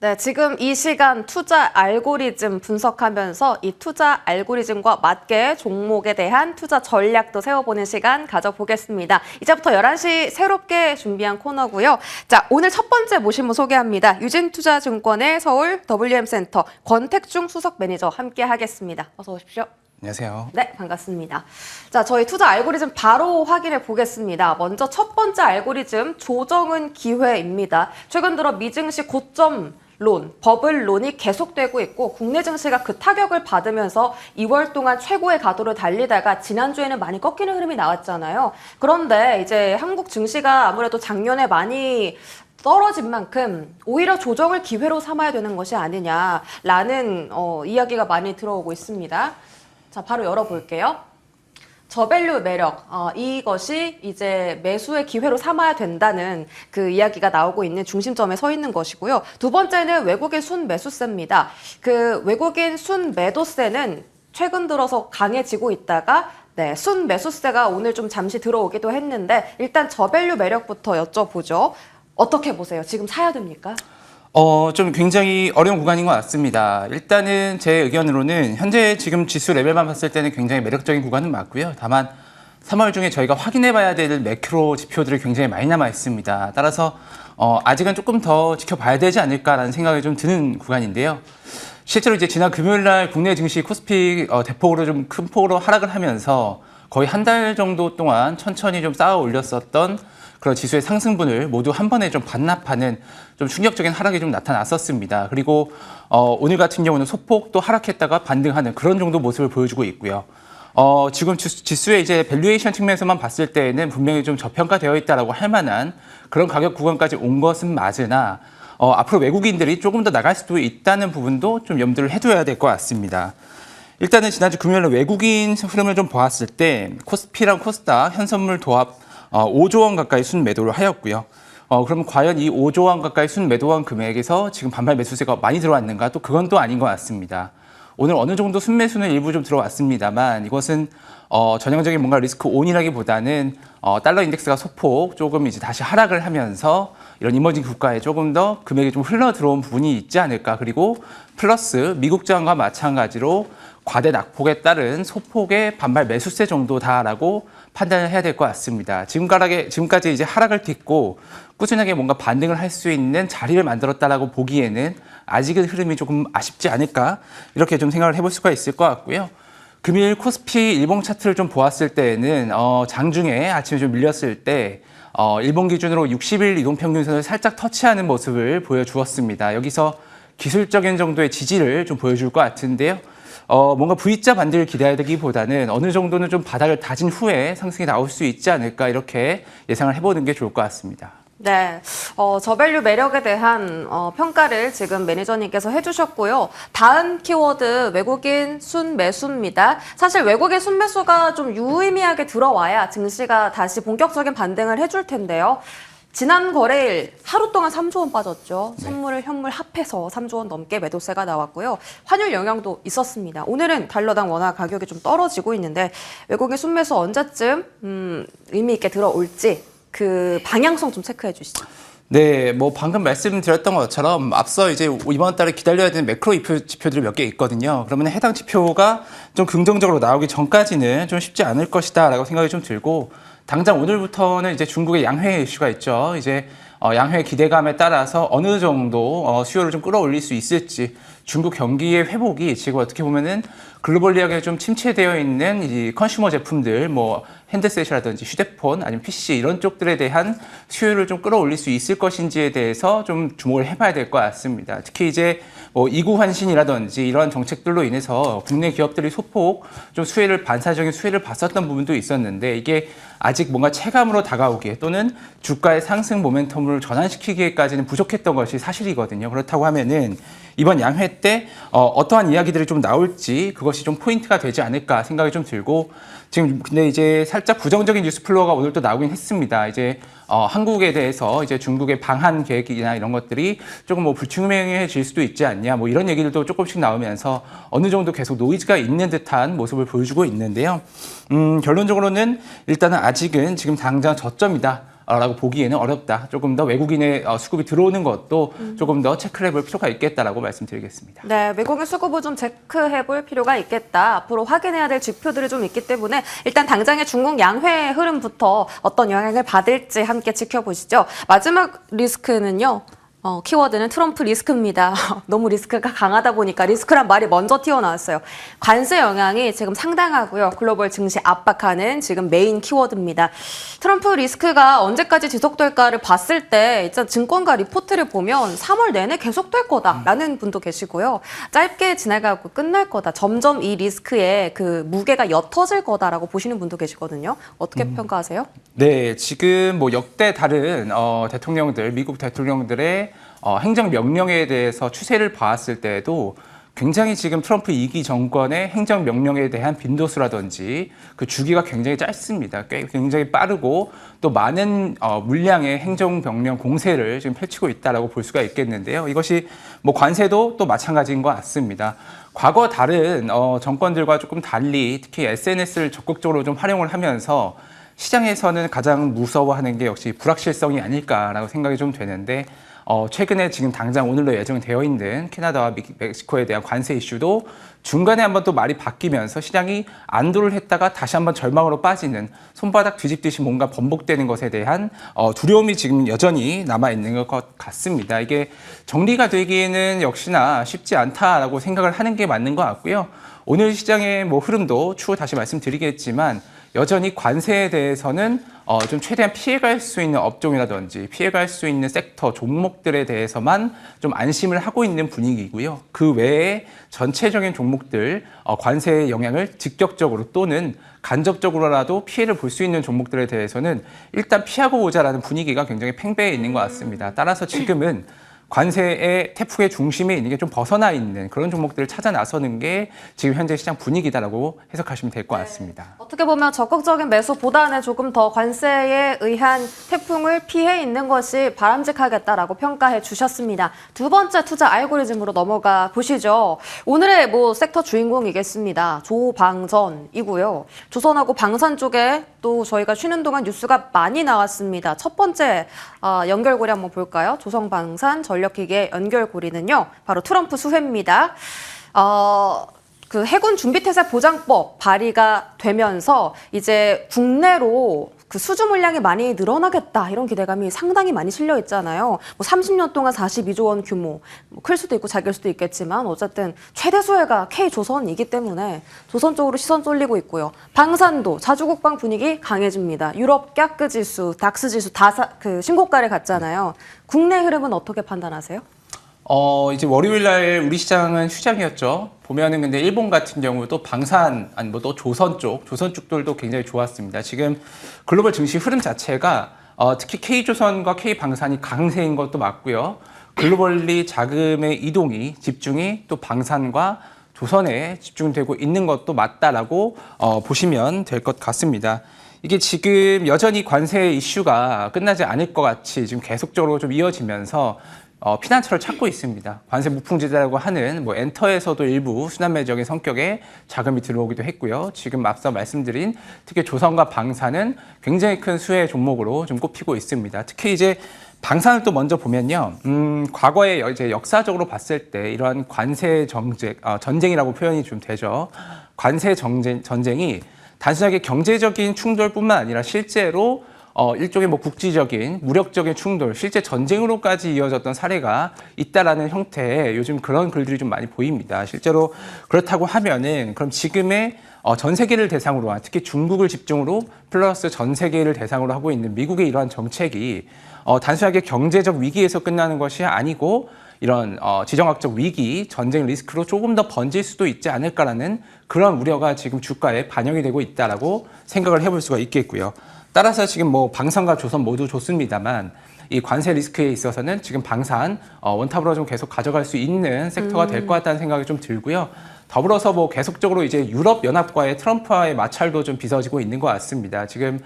네, 지금 이 시간 투자 알고리즘 분석하면서 이 투자 알고리즘과 맞게 종목에 대한 투자 전략도 세워보는 시간 가져보겠습니다. 이제부터 11시 새롭게 준비한 코너고요. 자, 오늘 첫 번째 모신 분 소개합니다. 유진투자증권의 서울 WM센터 권택중 수석 매니저 함께 하겠습니다. 어서 오십시오. 안녕하세요. 네, 반갑습니다. 자, 저희 투자 알고리즘 바로 확인해 보겠습니다. 먼저 첫 번째 알고리즘 조정은 기회입니다. 최근 들어 미증시 고점 론, 버블론이 계속되고 있고 국내 증시가 그 타격을 받으면서 2월 동안 최고의 가도를 달리다가 지난주에는 많이 꺾이는 흐름이 나왔잖아요. 그런데 이제 한국 증시가 아무래도 작년에 많이 떨어진 만큼 오히려 조정을 기회로 삼아야 되는 것이 아니냐라는 이야기가 많이 들어오고 있습니다. 자, 바로 열어볼게요. 저밸류 매력, 이것이 이제 매수의 기회로 삼아야 된다는 그 이야기가 나오고 있는 중심점에 서 있는 것이고요. 두 번째는 외국인 순매수세입니다. 그 외국인 순매도세는 최근 들어서 강해지고 있다가 순매수세가 오늘 좀 잠시 들어오기도 했는데 일단 저밸류 매력부터 여쭤보죠. 어떻게 보세요? 지금 사야 됩니까? 좀 굉장히 어려운 구간인 것 같습니다. 일단은 제 의견으로는 현재 지금 지수 레벨만 봤을 때는 굉장히 매력적인 구간은 맞고요. 다만 3월 중에 저희가 확인해 봐야 될 매크로 지표들이 굉장히 많이 남아 있습니다. 따라서 아직은 조금 더 지켜봐야 되지 않을까라는 생각이 좀 드는 구간인데요. 실제로 이제 지난 금요일 날 국내 증시 코스피 대폭으로 좀 큰 폭으로 하락을 하면서 거의 한 달 정도 동안 천천히 좀 쌓아 올렸었던 그런 지수의 상승분을 모두 한 번에 좀 반납하는 좀 충격적인 하락이 좀 나타났었습니다. 그리고 오늘 같은 경우는 소폭 또 하락했다가 반등하는 그런 정도 모습을 보여주고 있고요. 지금 지수의 이제 밸류에이션 측면에서만 봤을 때에는 분명히 좀 저평가되어 있다라고 할 만한 그런 가격 구간까지 온 것은 맞으나 앞으로 외국인들이 조금 더 나갈 수도 있다는 부분도 좀 염두를 해둬야 될 것 같습니다. 일단은 지난주 금요일에 외국인 흐름을 좀 보았을 때 코스피랑 코스닥 현선물 도합 5조 원 가까이 순매도를 하였고요. 그럼 과연 이 5조 원 가까이 순매도한 금액에서 지금 반발 매수세가 많이 들어왔는가? 또 그건 또 아닌 것 같습니다. 오늘 어느 정도 순매수는 일부 좀 들어왔습니다만 이것은 전형적인 뭔가 리스크 온이라기보다는 달러 인덱스가 소폭 조금 이제 다시 하락을 하면서 이런 이머징 국가에 조금 더 금액이 좀 흘러 들어온 부분이 있지 않을까. 그리고 플러스 미국 저항과 마찬가지로 과대 낙폭에 따른 소폭의 반발 매수세 정도다라고 판단을 해야 될 것 같습니다. 지금까지 이제 하락을 딛고 꾸준하게 뭔가 반등을 할 수 있는 자리를 만들었다라고 보기에는 아직은 흐름이 조금 아쉽지 않을까 이렇게 좀 생각을 해볼 수가 있을 것 같고요. 금일 코스피 일봉 차트를 좀 보았을 때에는 장중에 아침에 좀 밀렸을 때 일본 기준으로 60일 이동평균선을 살짝 터치하는 모습을 보여주었습니다. 여기서 기술적인 정도의 지지를 좀 보여줄 것 같은데요. 뭔가 V자 반등을 기대하기보다는 어느 정도는 좀 바닥을 다진 후에 상승이 나올 수 있지 않을까 이렇게 예상을 해보는 게 좋을 것 같습니다. 네, 저밸류 매력에 대한 평가를 지금 매니저님께서 해주셨고요. 다음 키워드 외국인 순매수입니다. 사실 외국인 순매수가 좀 유의미하게 들어와야 증시가 다시 본격적인 반등을 해줄 텐데요. 지난 거래일 하루 동안 3조 원 빠졌죠. 선물, 현물 합해서 3조 원 넘게 매도세가 나왔고요. 환율 영향도 있었습니다. 오늘은 달러당 원화 가격이 좀 떨어지고 있는데 외국인 순매수 언제쯤 의미 있게 들어올지 그 방향성 좀 체크해 주시죠. 네, 뭐 방금 말씀드렸던 것처럼 앞서 이제 이번 달에 기다려야 되는 매크로 지표들이 몇 개 있거든요. 그러면 해당 지표가 좀 긍정적으로 나오기 전까지는 좀 쉽지 않을 것이다라고 생각이 좀 들고 당장 오늘부터는 이제 중국의 양회 이슈가 있죠. 이제 양회 기대감에 따라서 어느 정도 수요를 좀 끌어올릴 수 있을지 중국 경기의 회복이 지금 어떻게 보면은 글로벌리하게 좀 침체되어 있는 이 컨슈머 제품들, 뭐 핸드셋이라든지 휴대폰 아니면 PC 이런 쪽들에 대한 수요를 좀 끌어올릴 수 있을 것인지에 대해서 좀 주목을 해봐야 될 것 같습니다. 특히 이제 뭐 이구 환신이라든지 이런 정책들로 인해서 국내 기업들이 소폭 좀 반사적인 수혜를 봤었던 부분도 있었는데 이게 아직 뭔가 체감으로 다가오기에 또는 주가의 상승 모멘텀을 전환시키기에까지는 부족했던 것이 사실이거든요. 그렇다고 하면은 이번 양회 때 어떠한 이야기들이 좀 나올지 그것이 좀 포인트가 되지 않을까 생각이 좀 들고 지금 근데 이제 살짝 부정적인 뉴스 플로어가 오늘 또 나오긴 했습니다. 이제 한국에 대해서 이제 중국의 방한 계획이나 이런 것들이 조금 뭐 불투명해질 수도 있지 않냐 뭐 이런 얘기들도 조금씩 나오면서 어느 정도 계속 노이즈가 있는 듯한 모습을 보여주고 있는데요. 결론적으로는 일단은 아직은 지금 당장 저점이다. 라고 보기에는 어렵다. 조금 더 외국인의 수급이 들어오는 것도 조금 더 체크를 해볼 필요가 있겠다라고 말씀드리겠습니다. 네, 외국인 수급을 좀 체크해볼 필요가 있겠다. 앞으로 확인해야 될 지표들이 좀 있기 때문에 일단 당장의 중국 양회 흐름부터 어떤 영향을 받을지 함께 지켜보시죠. 마지막 리스크는요. 키워드는 트럼프 리스크입니다. 너무 리스크가 강하다 보니까 리스크란 말이 먼저 튀어나왔어요. 관세 영향이 지금 상당하고요. 글로벌 증시 압박하는 지금 메인 키워드입니다. 트럼프 리스크가 언제까지 지속될까를 봤을 때 일단 증권가 리포트를 보면 3월 내내 계속될 거다라는 분도 계시고요. 짧게 지나가고 끝날 거다. 점점 이 리스크의 그 무게가 옅어질 거다라고 보시는 분도 계시거든요. 어떻게 평가하세요? 네, 지금 뭐 역대 다른 대통령들, 미국 대통령들의 행정 명령에 대해서 추세를 봤을 때에도 굉장히 지금 트럼프 2기 정권의 행정 명령에 대한 빈도수라든지 그 주기가 굉장히 짧습니다. 굉장히 빠르고 또 많은 물량의 행정 명령 공세를 지금 펼치고 있다라고 볼 수가 있겠는데요. 이것이 뭐 관세도 또 마찬가지인 것 같습니다. 과거 다른 정권들과 조금 달리 특히 SNS를 적극적으로 좀 활용을 하면서 시장에서는 가장 무서워하는 게 역시 불확실성이 아닐까라고 생각이 좀 되는데 최근에 지금 당장 오늘로 예정되어 있는 캐나다와 멕시코에 대한 관세 이슈도 중간에 한번 또 말이 바뀌면서 시장이 안도를 했다가 다시 한번 절망으로 빠지는 손바닥 뒤집듯이 뭔가 번복되는 것에 대한 두려움이 지금 여전히 남아있는 것 같습니다. 이게 정리가 되기에는 역시나 쉽지 않다라고 생각을 하는 게 맞는 것 같고요. 오늘 시장의 뭐 흐름도 추후 다시 말씀드리겠지만 여전히 관세에 대해서는 좀 최대한 피해갈 수 있는 업종이라든지 피해갈 수 있는 섹터, 종목들에 대해서만 좀 안심을 하고 있는 분위기고요. 그 외에 전체적인 종목들 관세의 영향을 직접적으로 또는 간접적으로라도 피해를 볼 수 있는 종목들에 대해서는 일단 피하고 오자라는 분위기가 굉장히 팽배해 있는 것 같습니다. 따라서 지금은 관세의 태풍의 중심에 있는 게 좀 벗어나 있는 그런 종목들을 찾아 나서는 게 지금 현재 시장 분위기다라고 해석하시면 될 것 같습니다. 어떻게 보면 적극적인 매수보다는 조금 더 관세에 의한 태풍을 피해 있는 것이 바람직하겠다라고 평가해 주셨습니다. 두 번째 투자 알고리즘으로 넘어가 보시죠. 오늘의 뭐 섹터 주인공이겠습니다. 조방전이고요. 조선하고 방산 쪽에 또 저희가 쉬는 동안 뉴스가 많이 나왔습니다. 첫 번째 연결고리 한번 볼까요? 조선방산 전력기계 연결고리는요. 바로 트럼프 수혜입니다. 그 해군 준비태세 보장법 발의가 되면서 이제 국내로 그 수주 물량이 많이 늘어나겠다 이런 기대감이 상당히 많이 실려 있잖아요. 뭐 30년 동안 42조 원 규모, 뭐 클 수도 있고 작을 수도 있겠지만 어쨌든 최대 수혜가 K조선이기 때문에 조선 쪽으로 시선 쏠리고 있고요. 방산도 자주국방 분위기 강해집니다. 유럽 깍그 지수, 닥스 지수 다 그 신고가를 갔잖아요. 국내 흐름은 어떻게 판단하세요? 이제 월요일 날 우리 시장은 휴장이었죠. 보면은 근데 일본 같은 경우도 방산, 아니 뭐 또 조선 쪽들도 굉장히 좋았습니다. 지금 글로벌 증시 흐름 자체가 특히 K조선과 K방산이 강세인 것도 맞고요. 글로벌리 자금의 이동이, 집중이 또 방산과 조선에 집중되고 있는 것도 맞다라고 보시면 될 것 같습니다. 이게 지금 여전히 관세 이슈가 끝나지 않을 것 같이 지금 계속적으로 좀 이어지면서 피난처를 찾고 있습니다. 관세 무풍지대라고 하는 뭐 엔터에서도 일부 순환매적인 성격의 자금이 들어오기도 했고요. 지금 앞서 말씀드린 특히 조선과 방산은 굉장히 큰 수혜 종목으로 좀 꼽히고 있습니다. 특히 이제 방산을 또 먼저 보면요. 과거에 이제 역사적으로 봤을 때 이러한 관세 전쟁이라고 표현이 좀 되죠. 관세 전쟁이 단순하게 경제적인 충돌뿐만 아니라 실제로 일종의 뭐 국지적인 무력적인 충돌, 실제 전쟁으로까지 이어졌던 사례가 있다라는 형태의 요즘 그런 글들이 좀 많이 보입니다. 실제로 그렇다고 하면은 그럼 지금의 전 세계를 대상으로 한 특히 중국을 집중으로 플러스 전 세계를 대상으로 하고 있는 미국의 이러한 정책이 단순하게 경제적 위기에서 끝나는 것이 아니고 이런 지정학적 위기, 전쟁 리스크로 조금 더 번질 수도 있지 않을까라는 그런 우려가 지금 주가에 반영이 되고 있다라고 생각을 해볼 수가 있겠고요. 따라서 지금 뭐 방산과 조선 모두 좋습니다만 이 관세 리스크에 있어서는 지금 방산 원탑으로 좀 계속 가져갈 수 있는 섹터가 될 것 같다는 생각이 좀 들고요. 더불어서 뭐 계속적으로 이제 유럽 연합과의 트럼프와의 마찰도 좀 빚어지고 있는 것 같습니다. 지금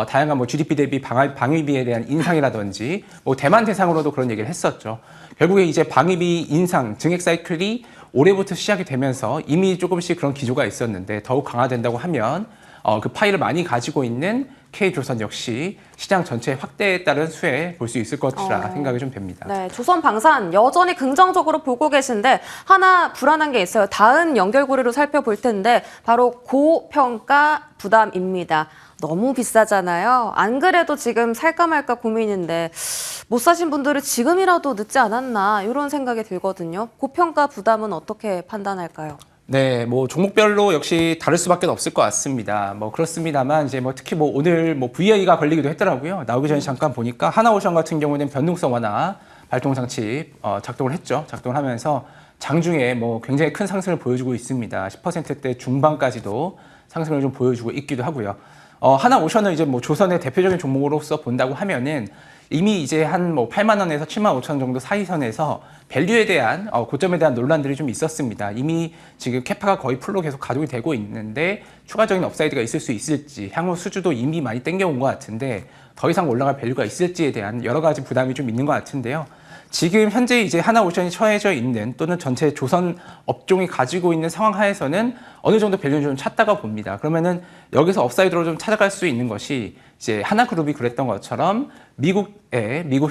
다양한 뭐 GDP 대비 방위비에 대한 인상이라든지 뭐 대만 대상으로도 그런 얘기를 했었죠. 결국에 이제 방위비 인상 증액 사이클이 올해부터 시작이 되면서 이미 조금씩 그런 기조가 있었는데 더욱 강화된다고 하면 그 파일을 많이 가지고 있는 K조선 역시 시장 전체 확대에 따른 수혜 볼 수 있을 것이라 생각이 좀 됩니다. 네, 조선 방산 여전히 긍정적으로 보고 계신데 하나 불안한 게 있어요. 다음 연결고리로 살펴볼 텐데 바로 고평가 부담입니다. 너무 비싸잖아요. 안 그래도 지금 살까 말까 고민인데 못 사신 분들은 지금이라도 늦지 않았나 이런 생각이 들거든요. 고평가 부담은 어떻게 판단할까요? 네, 뭐 종목별로 역시 다를 수밖에 없을 것 같습니다. 뭐 그렇습니다만 이제 뭐 특히 뭐 오늘 뭐 VI가 걸리기도 했더라고요. 나오기 전에 잠깐 보니까 하나오션 같은 경우는 변동성 완화 발동 장치 작동을 했죠. 작동을 하면서 장중에 뭐 굉장히 큰 상승을 보여주고 있습니다. 10%대 중반까지도 상승을 좀 보여주고 있기도 하고요. 하나오션을 이제 뭐 조선의 대표적인 종목으로서 본다고 하면은 이미 이제 한 뭐 8만 원에서 7만 5천 원 정도 사이선에서 밸류에 대한 고점에 대한 논란들이 좀 있었습니다. 이미 지금 캐파가 거의 풀로 계속 가동이 되고 있는데 추가적인 업사이드가 있을 수 있을지 향후 수주도 이미 많이 땡겨온 것 같은데 더 이상 올라갈 밸류가 있을지에 대한 여러 가지 부담이 좀 있는 것 같은데요. 지금 현재 이제 하나오션이 처해져 있는 또는 전체 조선 업종이 가지고 있는 상황 하에서는 어느 정도 밸류를 좀 찾다가 봅니다. 그러면은 여기서 업사이드로 좀 찾아갈 수 있는 것이 이제 하나그룹이 그랬던 것처럼 미국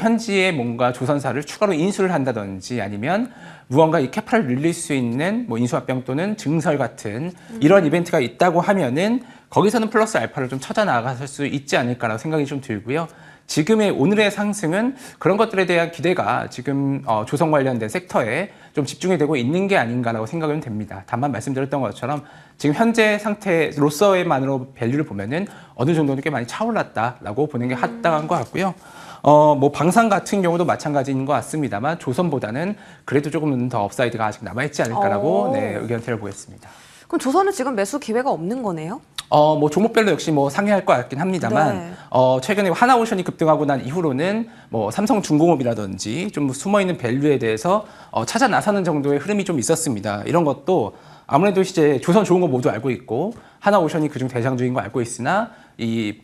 현지에 뭔가 조선사를 추가로 인수를 한다든지 아니면 무언가 이 캐파를 늘릴 수 있는 뭐 인수합병 또는 증설 같은 이런 이벤트가 있다고 하면은 거기서는 플러스 알파를 좀 찾아 나갈 수 있지 않을까라고 생각이 좀 들고요. 지금의 오늘의 상승은 그런 것들에 대한 기대가 지금 조선 관련된 섹터에 좀 집중이 되고 있는 게 아닌가라고 생각은 됩니다. 다만 말씀드렸던 것처럼 지금 현재 상태로서의만으로 밸류를 보면은 어느 정도는 꽤 많이 차올랐다라고 보는 게 합당한 것 같고요. 뭐 방산 같은 경우도 마찬가지인 것 같습니다만 조선보다는 그래도 조금 더 업사이드가 아직 남아있지 않을까라고 의견 드려보겠습니다. 그럼 조선은 지금 매수 기회가 없는 거네요? 뭐 종목별로 역시 뭐 상회할 것 같긴 합니다만, 최근에 하나오션이 급등하고 난 이후로는 뭐 삼성중공업이라든지 좀 숨어 있는 밸류에 대해서 찾아 나서는 정도의 흐름이 좀 있었습니다. 이런 것도 아무래도 이제 조선 좋은 거 모두 알고 있고 하나오션이 그중 대장주인 거 알고 있으나 이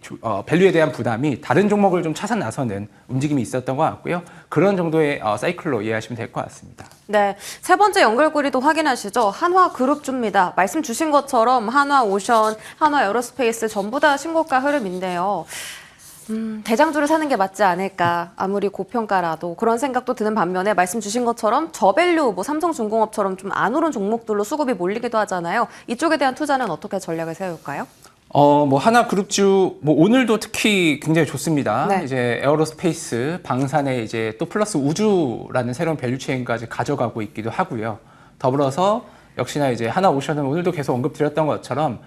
밸류에 대한 부담이 다른 종목을 좀 찾아 나서는 움직임이 있었던 것 같고요. 그런 정도의 사이클로 이해하시면 될 것 같습니다. 네, 세 번째 연결고리도 확인하시죠. 한화그룹주입니다. 말씀 주신 것처럼 한화오션, 한화에어로스페이스 전부 다 신고가 흐름인데요. 대장주를 사는 게 맞지 않을까. 아무리 고평가라도 그런 생각도 드는 반면에 말씀 주신 것처럼 저밸류, 뭐 삼성중공업처럼 좀 안 오른 종목들로 수급이 몰리기도 하잖아요. 이쪽에 대한 투자는 어떻게 전략을 세울까요? 뭐 하나그룹주 뭐 오늘도 특히 굉장히 좋습니다. 네. 이제 에어로스페이스 방산에 이제 또 플러스 우주라는 새로운 밸류 체인까지 가져가고 있기도 하고요. 더불어서 역시나 이제 하나오션은 오늘도 계속 언급드렸던 것처럼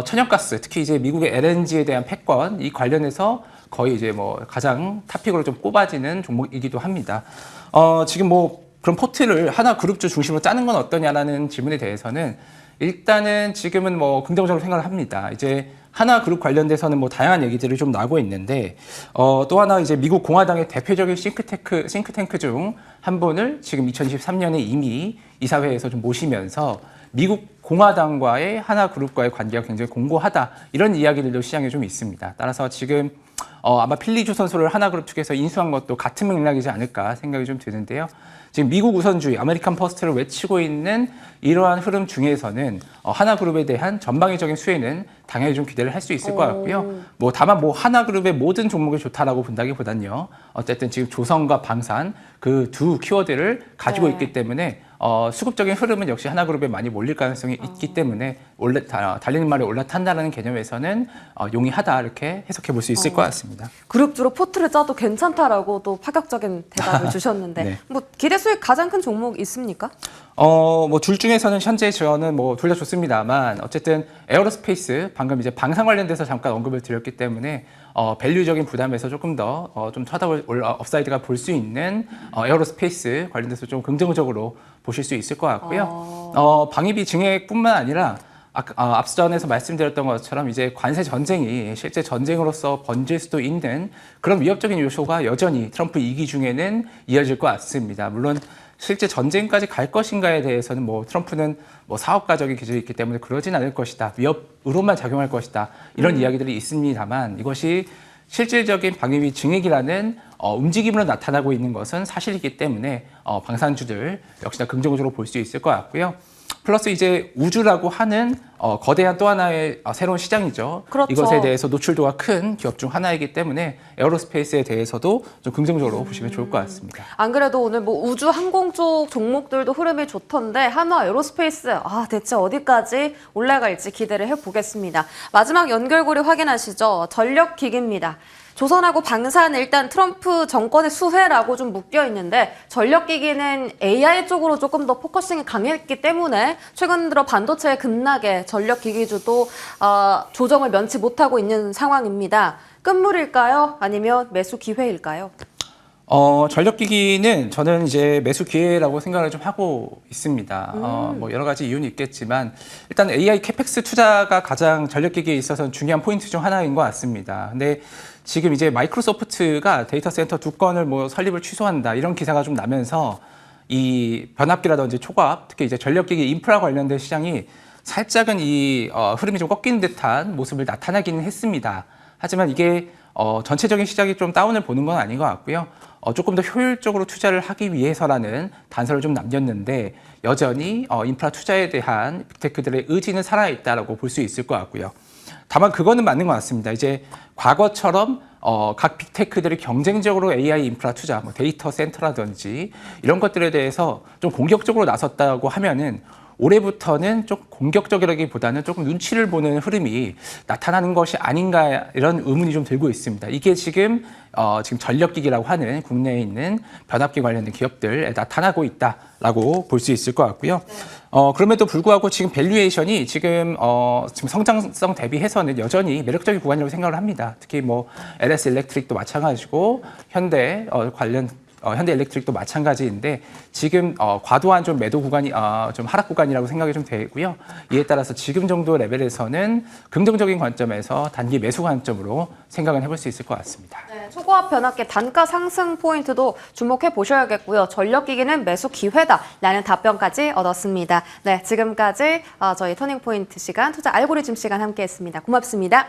천연가스 특히 이제 미국의 LNG에 대한 패권 이 관련해서 거의 이제 뭐 가장 탑픽으로 좀 꼽아지는 종목이기도 합니다. 지금 뭐 그런 포트를 하나그룹주 중심으로 짜는 건 어떠냐라는 질문에 대해서는 일단은 지금은 뭐 긍정적으로 생각을 합니다. 이제 하나그룹 관련돼서는 뭐 다양한 얘기들이 좀 나오고 있는데 또 하나 이제 미국 공화당의 대표적인 싱크탱크 중 한 분을 지금 2023년에 이미 이사회에서 좀 모시면서 미국 공화당과의 하나그룹과의 관계가 굉장히 공고하다 이런 이야기들도 시장에 좀 있습니다. 따라서 지금 아마 필리조선소를 하나그룹 측에서 인수한 것도 같은 맥락이지 않을까 생각이 좀 드는데요. 지금 미국 우선주의, 아메리칸 퍼스트를 외치고 있는 이러한 흐름 중에서는 하나그룹에 대한 전방위적인 수혜는 당연히 좀 기대를 할 수 있을 것 같고요. 뭐 다만 뭐 하나그룹의 모든 종목이 좋다라고 본다기보단요. 어쨌든 지금 조선과 방산 그 두 키워드를 가지고 있기 때문에 수급적인 흐름은 역시 하나그룹에 많이 몰릴 가능성이 있기 때문에 달리는 말에 올라탄다는 개념에서는 용이하다 이렇게 해석해 볼 수 있을 것 같습니다. 그룹주로 포트를 짜도 괜찮다라고 또 파격적인 대답을 주셨는데 네. 뭐 기대 수익 가장 큰 종목 있습니까? 뭐 둘 중에서는 현재 저는 뭐 둘 다 좋습니다만 어쨌든 에어로스페이스 방금 이제 방산 관련돼서 잠깐 언급을 드렸기 때문에 밸류적인 부담에서 조금 더 좀 쳐다볼 업사이드가 볼 수 있는 에어로스페이스 관련돼서 좀 긍정적으로 보실 수 있을 것 같고요. 방위비 증액뿐만 아니라 앞전에서 말씀드렸던 것처럼 이제 관세 전쟁이 실제 전쟁으로서 번질 수도 있는 그런 위협적인 요소가 여전히 트럼프 2기 중에는 이어질 것 같습니다. 물론 실제 전쟁까지 갈 것인가에 대해서는 뭐 트럼프는 뭐 사업가적인 기질이 있기 때문에 그러진 않을 것이다. 위협으로만 작용할 것이다. 이런 이야기들이 있습니다만 이것이 실질적인 방위비 증액이라는 움직임으로 나타나고 있는 것은 사실이기 때문에 방산주들 역시나 긍정적으로 볼 수 있을 것 같고요. 플러스 이제 우주라고 하는 거대한 또 하나의 새로운 시장이죠. 그렇죠. 이것에 대해서 노출도가 큰 기업 중 하나이기 때문에 에어로스페이스에 대해서도 좀 긍정적으로 보시면 좋을 것 같습니다. 안 그래도 오늘 뭐 우주 항공 쪽 종목들도 흐름이 좋던데 한화 에어로스페이스 대체 어디까지 올라갈지 기대를 해보겠습니다. 마지막 연결고리 확인하시죠. 전력기기입니다. 조선하고 방산 일단 트럼프 정권의 수혜라고 좀 묶여 있는데 전력기기는 AI 쪽으로 조금 더 포커싱이 강했기 때문에 최근 들어 반도체의 급락에 전력기기주도 조정을 면치 못하고 있는 상황입니다. 끝물일까요? 아니면 매수 기회일까요? 전력기기는 저는 이제 매수 기회라고 생각을 좀 하고 있습니다. 뭐 여러 가지 이유는 있겠지만 일단 AI 캐펙스 투자가 가장 전력기기에 있어서는 중요한 포인트 중 하나인 것 같습니다. 근데 지금 이제 마이크로소프트가 데이터 센터 2건을 뭐 설립을 취소한다 이런 기사가 좀 나면서 이 변압기라든지 초과압, 특히 이제 전력기기 인프라 관련된 시장이 살짝은 이 흐름이 좀 꺾이는 듯한 모습을 나타나기는 했습니다. 하지만 이게 전체적인 시장이 좀 다운을 보는 건 아닌 것 같고요. 조금 더 효율적으로 투자를 하기 위해서라는 단서를 좀 남겼는데 여전히 인프라 투자에 대한 빅테크들의 의지는 살아있다라고 볼 수 있을 것 같고요. 다만 그거는 맞는 것 같습니다. 이제 과거처럼 각 빅테크들이 경쟁적으로 AI 인프라 투자, 뭐 데이터 센터라든지 이런 것들에 대해서 좀 공격적으로 나섰다고 하면은 올해부터는 좀 공격적이라기보다는 조금 눈치를 보는 흐름이 나타나는 것이 아닌가 이런 의문이 좀 들고 있습니다. 이게 지금 전력기기라고 하는 국내에 있는 변압기 관련된 기업들에 나타나고 있다라고 볼 수 있을 것 같고요. 그럼에도 불구하고 지금 밸류에이션이 지금 성장성 대비해서는 여전히 매력적인 구간이라고 생각을 합니다. 특히 뭐 LS 일렉트릭도 마찬가지고 현대 관련 현대 일렉트릭도 마찬가지인데 지금 과도한 좀 매도 구간이 좀 하락 구간이라고 생각이 좀 되고요. 이에 따라서 지금 정도 레벨에서는 긍정적인 관점에서 단기 매수 관점으로 생각을 해볼 수 있을 것 같습니다. 네, 초고압 변압기 단가 상승 포인트도 주목해 보셔야겠고요. 전력기기는 매수 기회다라는 답변까지 얻었습니다. 네, 지금까지 저희 터닝포인트 시간 투자 알고리즘 시간 함께했습니다. 고맙습니다.